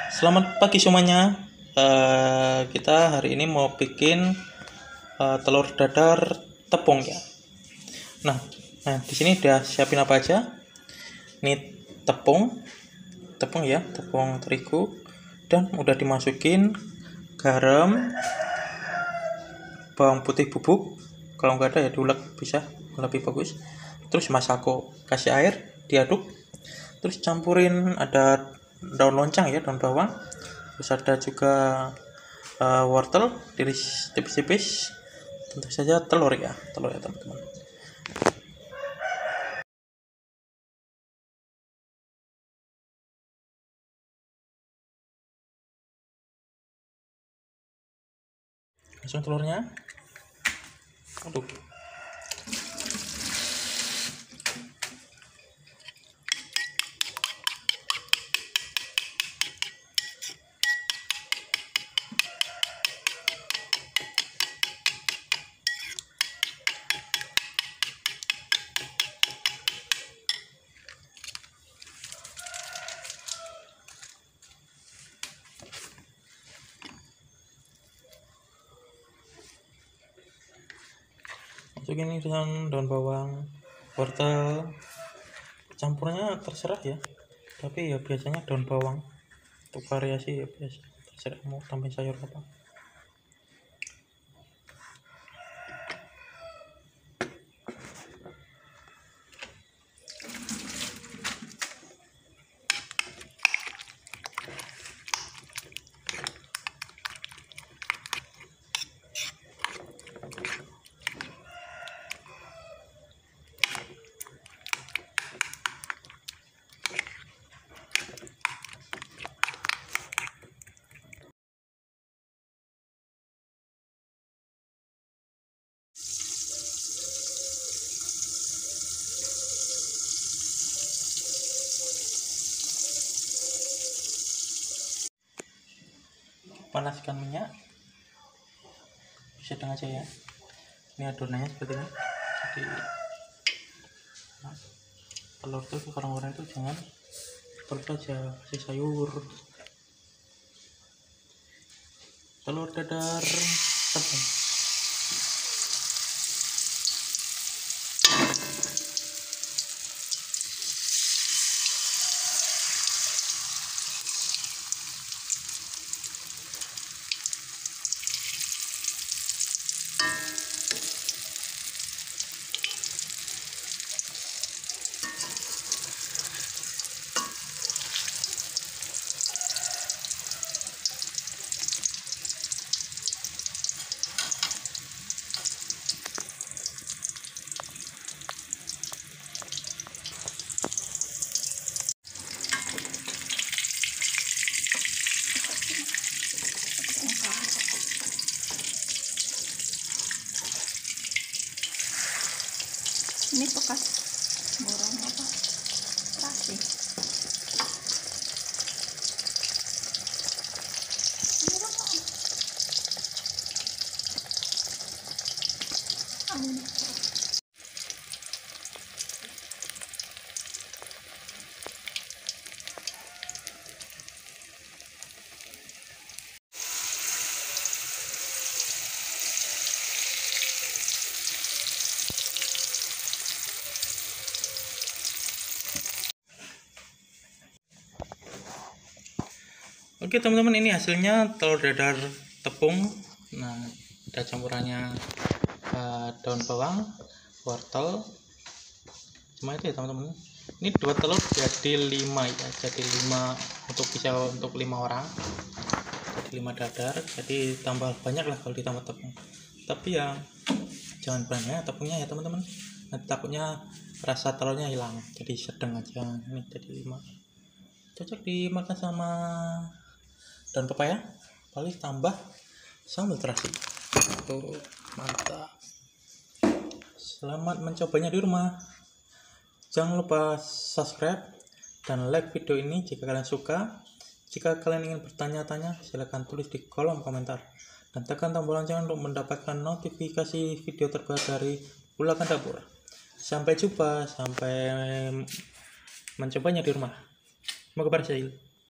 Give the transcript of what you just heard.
Selamat pagi semuanya. Kita hari ini mau bikin telur dadar tepung ya. Nah, di sini udah siapin apa aja? Ini tepung ya, tepung terigu, dan udah dimasukin garam, bawang putih bubuk. Kalau nggak ada ya diulek bisa, lebih bagus. Terus masako, kasih air, diaduk. Terus campurin ada daun loncang ya, daun bawang. Terus ada juga wortel diiris tipis-tipis, tentu saja telur ya teman-teman. Langsung telurnya aduk. Masukin ini dengan daun bawang, wortel, campurnya terserah ya, tapi ya biasanya daun bawang untuk variasi ya, biasa terserah mau tambahin sayur apa. Panaskan minyak, sedang aja ya. Ini adonannya seperti ini. Jadi telur tuh orang-orang itu jangan telur aja, kasih sayur. Telur dadar tepung. Ini bekas borong apa? Terasi. Oke teman-teman, ini hasilnya telur dadar tepung. Nah, ada campurannya daun bawang, wortel, cuma itu ya teman-teman. Ini 2 telur jadi 5 ya, jadi 5 untuk 5 orang, jadi 5 dadar. Jadi tambah banyak lah kalau ditambah tepung, tapi ya jangan banyak tepungnya ya teman-teman, nanti takutnya rasa telurnya hilang. Jadi sedang aja. Ini jadi 5, cocok dimakan sama daun pepaya, paling tambah sambal terasi. Tuh, mantap. Selamat mencobanya di rumah. Jangan lupa subscribe dan like video ini jika kalian suka. Jika kalian ingin bertanya-tanya, silahkan tulis di kolom komentar dan tekan tombol lonceng untuk mendapatkan notifikasi video terbaru dari Ulakan Dapur. Sampai jumpa, sampai mencobanya di rumah. Semoga berhasil.